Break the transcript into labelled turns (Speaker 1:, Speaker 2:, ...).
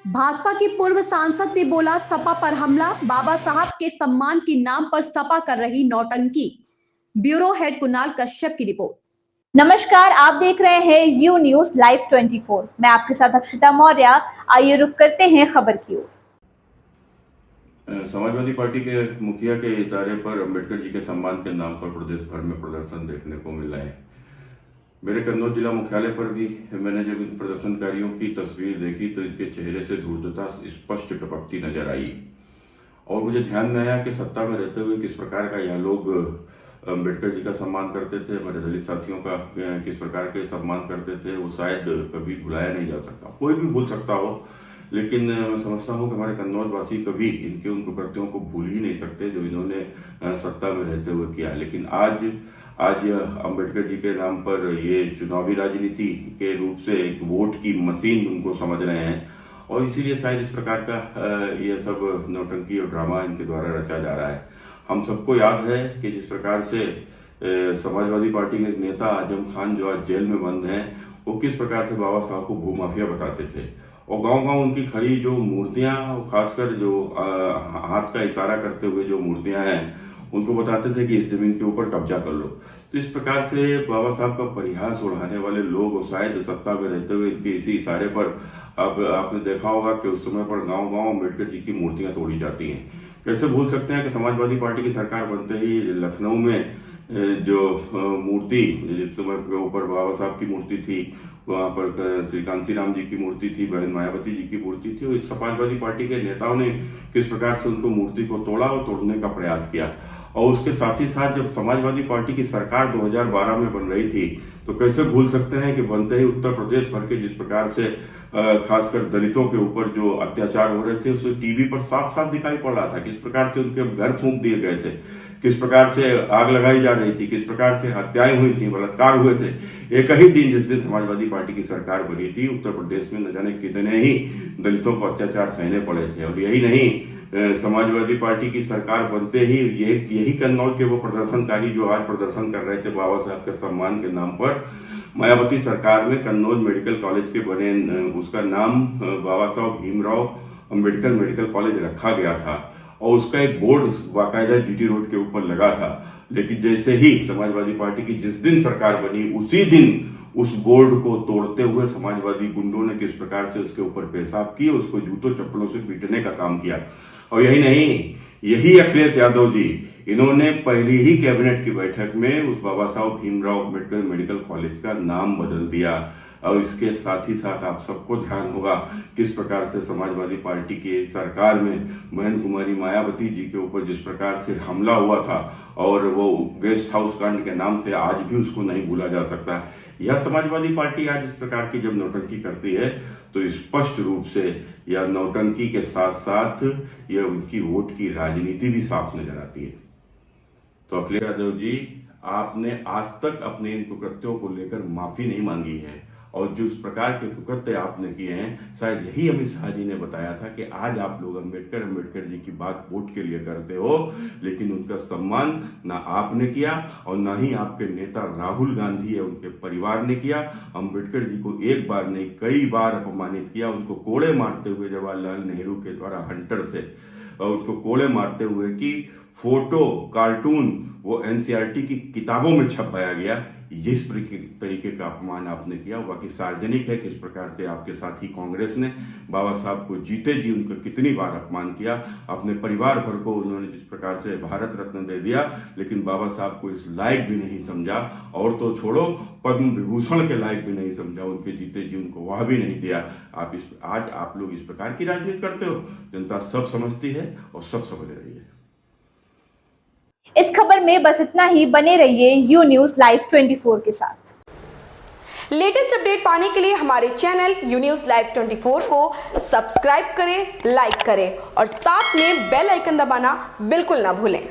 Speaker 1: भाजपा की पूर्व सांसद ने बोला सपा पर हमला, बाबा साहब के सम्मान के नाम पर सपा कर रही नौटंकी। ब्यूरो हेड कुणाल कश्यप की रिपोर्ट।
Speaker 2: नमस्कार, आप देख रहे हैं यू न्यूज लाइव 24। मैं आपके साथ अक्षिता मौर्य। आइए रुक करते हैं खबर की ओर।
Speaker 3: समाजवादी पार्टी के मुखिया के इशारे पर अंबेडकर जी के सम्मान के नाम पर प्रदेश भर में प्रदर्शन देखने को मिला है। मेरे कन्नौज जिला मुख्यालय पर भी मैंने जब इन प्रदर्शनकारियों की तस्वीर देखी तो इनके चेहरे से धूर्तता स्पष्ट टपकती नजर आई और मुझे ध्यान में आया कि सत्ता में रहते हुए किस प्रकार का यह लोग अंबेडकर जी का सम्मान करते थे, हमारे दलित साथियों का किस प्रकार के सम्मान करते थे, वो शायद कभी भुलाया नहीं जा सकता। कोई भी भूल सकता हो, लेकिन मैं समझता हूँ कि हमारे कन्नौज वासी कभी इनके उन कृत्यों को भूल ही नहीं सकते जो इन्होंने सत्ता में रहते हुए किया। लेकिन आज अंबेडकर जी के नाम पर ये चुनावी राजनीति के रूप से एक वोट की मशीन उनको समझ रहे हैं और इसीलिए शायद इस प्रकार का ये सब नौटंकी और ड्रामा इनके द्वारा रचा जा रहा है। हम सबको याद है कि जिस प्रकार से समाजवादी पार्टी के नेता आजम खान जो आज जेल में बंद हैं, वो किस प्रकार से बाबा साहब को भूमाफिया बताते थे और गांव-गांव उनकी खड़ी जो मूर्तियां, खासकर जो हाथ का इशारा करते हुए जो मूर्तियां हैं, उनको बताते थे कि इस जमीन के ऊपर कब्जा कर लो। तो इस प्रकार से बाबा साहब का परिहास उड़ाने वाले लोग शायद सत्ता में रहते हुए इनके इसी इशारे पर अब आपने देखा होगा कि उस समय पर गांव-गांव अंबेडकर जी की मूर्तियां तोड़ी जाती हैं। कैसे भूल सकते हैं कि समाजवादी पार्टी की सरकार बनते ही लखनऊ में जो मूर्ति, जिस समय के ऊपर बाबा साहब की मूर्ति थी, वहां पर श्री कांसीराम जी की मूर्ति थी, बहन मायावती जी की मूर्ति थी, और इस समाजवादी पार्टी के नेताओं ने किस प्रकार से उनको मूर्ति को तोड़ा और तोड़ने का प्रयास किया। और उसके साथ ही साथ जब समाजवादी पार्टी की सरकार 2012 में बन रही थी तो कैसे भूल सकते हैं कि बनते ही उत्तर प्रदेश भर के जिस प्रकार से खासकर दलितों के ऊपर जो अत्याचार हो रहे थे उसे टीवी पर साफ साफ दिखाई पड़ रहा था। किस प्रकार से उनके घर फूंक दिए गए थे, किस प्रकार से आग लगाई जा रही थी, किस प्रकार से हत्याएं हुई थी, बलात्कार हुए थे। एक ही दिन जिस दिन समाजवादी पार्टी की सरकार बनी थी, उत्तर प्रदेश में न जाने कितने ही दलितों को अत्याचार सहने पड़े थे। और यही नहीं, समाजवादी पार्टी की सरकार बनते ही यही कन्नौज के वो प्रदर्शनकारी जो आज प्रदर्शन कर रहे थे बाबा साहब के सम्मान के नाम पर, मायावती सरकार में कन्नौज मेडिकल कॉलेज के बने उसका नाम बाबा साहब भीमराव अंबेडकर मेडिकल कॉलेज रखा गया था और उसका एक बोर्ड बाकायदा जीटी रोड के ऊपर लगा था। लेकिन जैसे ही समाजवादी पार्टी की जिस दिन सरकार बनी उसी दिन उस बोर्ड को तोड़ते हुए समाजवादी गुंडों ने किस प्रकार से उसके ऊपर पेशाब किए, उसको जूतों चप्पलों से पीटने का काम किया। और यही नहीं, यही अखिलेश यादव जी, इन्होंने पहली ही कैबिनेट की बैठक में उस बाबा साहब भीमराव अंबेडकर मेडिकल कॉलेज का नाम बदल दिया। और इसके साथ ही साथ आप सबको ध्यान होगा किस प्रकार से समाजवादी पार्टी की सरकार में बहन कुमारी मायावती जी के ऊपर जिस प्रकार से हमला हुआ था और वो गेस्ट हाउस कांड के नाम से आज भी उसको नहीं भूला जा सकता। यह समाजवादी पार्टी आज इस प्रकार की जब नौटंकी करती है तो स्पष्ट रूप से यह नौटंकी के साथ साथ यह उनकी वोट की राजनीति भी साफ नजर आती है। तो अखिलेश यादव जी, आपने आज तक अपने इन कुकृत्यों को लेकर माफी नहीं मांगी है और जो इस प्रकार के कुकृत्य आपने किए हैं, शायद यही अमित शाह जी ने बताया था कि आज आप लोग अंबेडकर जी की बात वोट के लिए करते हो, लेकिन उनका सम्मान ना आपने किया और ना ही आपके नेता राहुल गांधी या उनके परिवार ने किया। अंबेडकर जी को एक बार नहीं कई बार अपमानित किया, उनको कोड़े मारते हुए जवाहरलाल नेहरू के द्वारा हंटर से और उसको कोड़े मारते हुए कि फोटो कार्टून वो एनसीईआरटी की किताबों में छपाया गया। जिस तरीके का अपमान आपने किया बाकी सार्वजनिक है। किस प्रकार से आपके साथी कांग्रेस ने बाबा साहब को जीते जी उनका कितनी बार अपमान किया, अपने परिवार भर को उन्होंने जिस प्रकार से भारत रत्न दे दिया, लेकिन बाबा साहब को इस लायक भी नहीं समझा और तो छोड़ो पद्म विभूषण के लायक भी नहीं समझा, उनके जीते जी उनको वह भी नहीं दिया। आज आप लोग इस प्रकार की राजनीति करते हो, जनता सब समझती है और सब समझ रही है।
Speaker 2: इस खबर में बस इतना ही। बने रहिए यू न्यूज लाइव 24 के साथ।
Speaker 4: लेटेस्ट अपडेट पाने के लिए हमारे चैनल यू न्यूज लाइव 24 को सब्सक्राइब करें, लाइक करें और साथ में बेल आइकन दबाना बिल्कुल ना भूलें।